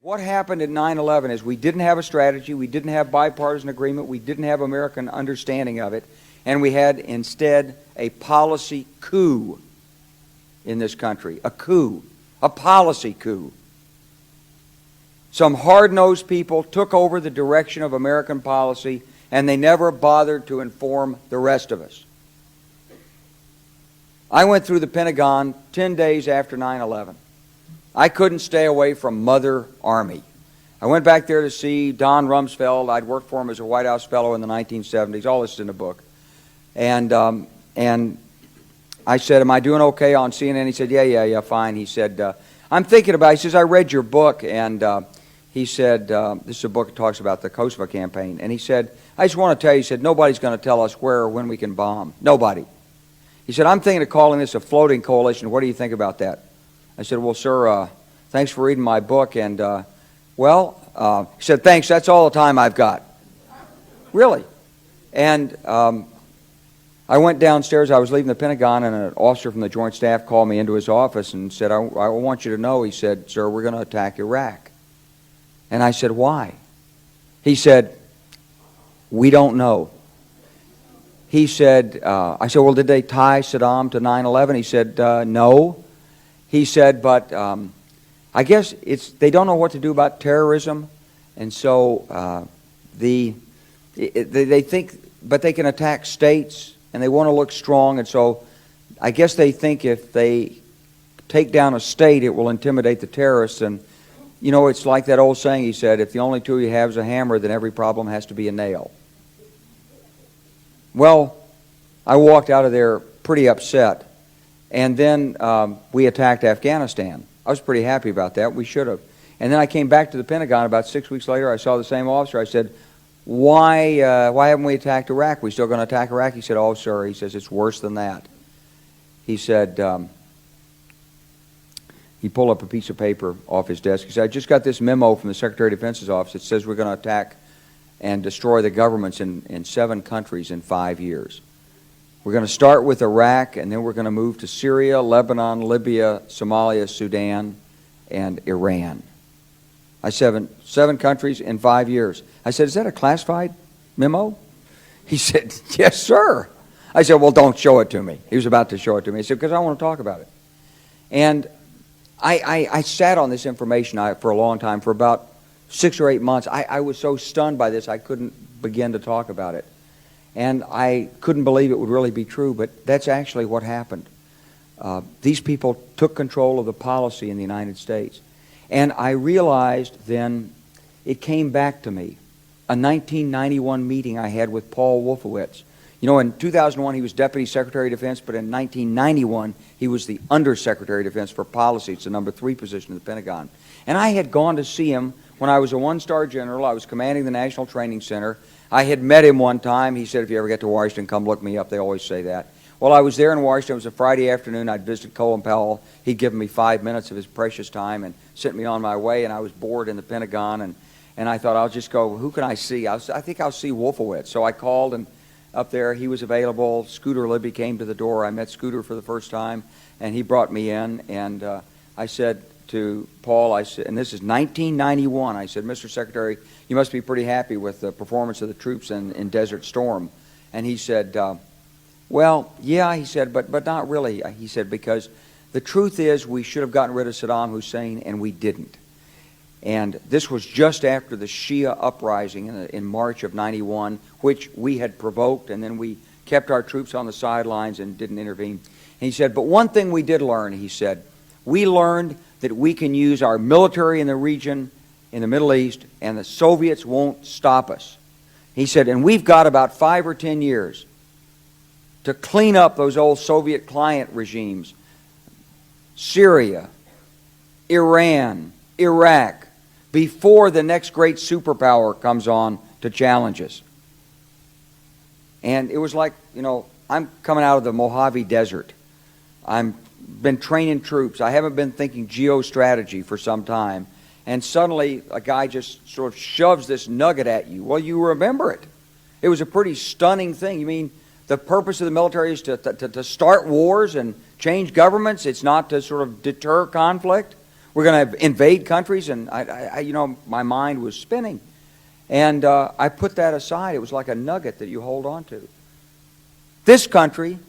What happened at 9/11 is we didn't have a strategy, we didn't have bipartisan agreement, we didn't have American understanding of it, and we had instead a policy coup in this country. A coup. A policy coup. Some hard-nosed people took over the direction of American policy, and they never bothered to inform the rest of us. I went through the Pentagon 10 days after 9/11. I couldn't stay away from Mother Army. I went back there to see Don Rumsfeld. I'd worked for him as a White House fellow in the 1970s. All this is in the book. And I said, am I doing okay on CNN? He said, yeah, fine. He said, I'm thinking about it. He says, I read your book. And he said, this is a book that talks about the Kosovo campaign. And he said, I just want to tell you, he said, nobody's going to tell us where or when we can bomb. Nobody. He said, I'm thinking of calling this a floating coalition. What do you think about that? I said, well, sir, thanks for reading my book. And, he said, thanks, that's all the time I've got. Really. And I went downstairs. I was leaving the Pentagon, and an officer from the Joint Staff called me into his office and said, I want you to know, he said, sir, we're going to attack Iraq. And I said, why? He said, we don't know. He said, I said, well, did they tie Saddam to 9/11? He said, no. He said, but I guess they don't know what to do about terrorism, and so they think, but they can attack states, and they want to look strong, and so I guess they think if they take down a state, it will intimidate the terrorists. And you know, it's like that old saying, he said, if the only tool you have is a hammer, then every problem has to be a nail. Well, I walked out of there pretty upset. And then we attacked Afghanistan. I was pretty happy about that. We should have. And then I came back to the Pentagon about 6 weeks later. I saw the same officer. I said, why haven't we attacked Iraq? We still going to attack Iraq? He said, oh, sir. He says, it's worse than that. He said, he pulled up a piece of paper off his desk. He said, I just got this memo from the Secretary of Defense's office. It says we're going to attack and destroy the governments in 7 countries in 5 years. We're going to start with Iraq, and then we're going to move to Syria, Lebanon, Libya, Somalia, Sudan, and Iran. I said, 7 countries in 5 years. I said, is that a classified memo? He said, yes, sir. I said, well, don't show it to me. He was about to show it to me. He said, because I want to talk about it. And I sat on this information for a long time, for about 6 or 8 months. I was so stunned by this, I couldn't begin to talk about it. And I couldn't believe it would really be true, but that's actually what happened. These people took control of the policy in the United States. And I realized then, it came back to me, a 1991 meeting I had with Paul Wolfowitz. You know, in 2001 he was Deputy Secretary of Defense, but in 1991 he was the Undersecretary of Defense for Policy. It's the number 3 position in the Pentagon. And I had gone to see him when I was a 1-star general. I was commanding the National Training Center. I had met him one time. He said, if you ever get to Washington, come look me up. They always say that. Well, I was there in Washington. It was a Friday afternoon. I'd visited Colin Powell. He'd given me 5 minutes of his precious time and sent me on my way, and I was bored in the Pentagon, and I thought, I'll just go, who can I see? I think I'll see Wolfowitz. So I called, and up there, he was available. Scooter Libby came to the door. I met Scooter for the first time, and he brought me in, and I said to Paul, I said, and this is 1991, I said, Mr. Secretary, you must be pretty happy with the performance of the troops in Desert Storm. And he said, well, yeah, he said, but not really. He said, because the truth is we should have gotten rid of Saddam Hussein, and we didn't. And this was just after the Shia uprising in March of 91, which we had provoked, and then we kept our troops on the sidelines and didn't intervene. And he said, but one thing we did learn, he said, we learned that we can use our military in the region, in the Middle East, and the Soviets won't stop us. He said, and we've got about 5 or 10 years to clean up those old Soviet client regimes. Syria, Iran, Iraq, before the next great superpower comes on to challenge us. And it was like, you know, I'm coming out of the Mojave Desert. I've been training troops. I haven't been thinking geostrategy for some time. And suddenly a guy just sort of shoves this nugget at you. Well, you remember it. It was a pretty stunning thing. You mean the purpose of the military is to start wars and change governments? It's not to sort of deter conflict? We're going to invade countries, and you know, my mind was spinning. And I put that aside. It was like a nugget that you hold on to. This country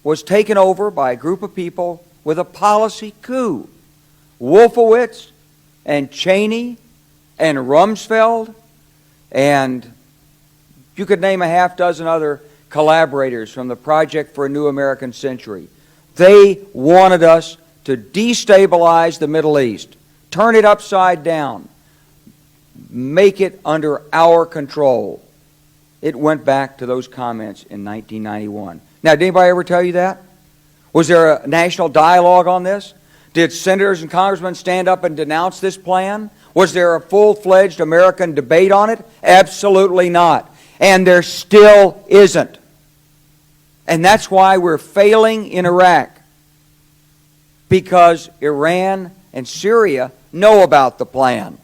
was taken over by a group of people with a policy coup. Wolfowitz and Cheney and Rumsfeld, and you could name a half dozen other collaborators from the Project for a New American Century. They wanted us to destabilize the Middle East, turn it upside down, make it under our control. It went back to those comments in 1991. Now, did anybody ever tell you that? Was there a national dialogue on this? Did senators and congressmen stand up and denounce this plan? Was there a full-fledged American debate on it? Absolutely not. And there still isn't. And that's why we're failing in Iraq. Because Iran and Syria know about the plan.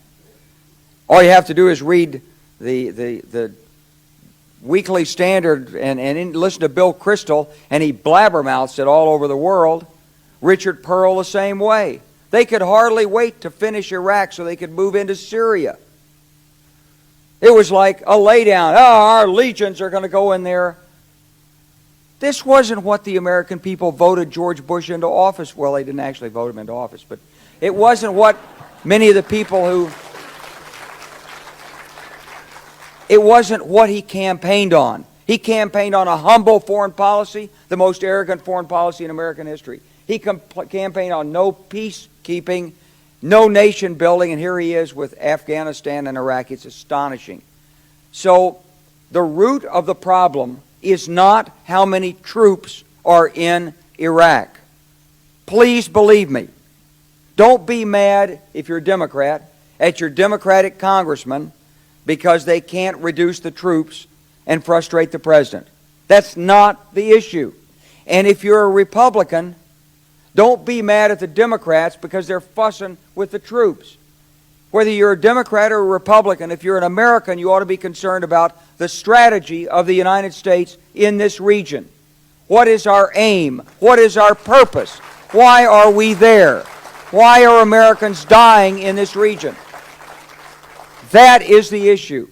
All you have to do is read the Weekly Standard and listen to Bill Kristol, and he blabbermouths it all over the world. Richard Pearl the same way. They could hardly wait to finish Iraq so they could move into Syria. It was like a laydown. Oh, our legions are going to go in there. This wasn't what the American people voted George Bush into office. Well, they didn't actually vote him into office, but it wasn't what many of the people who... It wasn't what he campaigned on. He campaigned on a humble foreign policy, the most arrogant foreign policy in American history. He campaigned on no peacekeeping, no nation building, and here he is with Afghanistan and Iraq. It's astonishing. So the root of the problem is not how many troops are in Iraq. Please believe me. Don't be mad, if you're a Democrat, at your Democratic congressman because they can't reduce the troops and frustrate the president. That's not the issue. And if you're a Republican, don't be mad at the Democrats because they're fussing with the troops. Whether you're a Democrat or a Republican, if you're an American, you ought to be concerned about the strategy of the United States in this region. What is our aim? What is our purpose? Why are we there? Why are Americans dying in this region? That is the issue.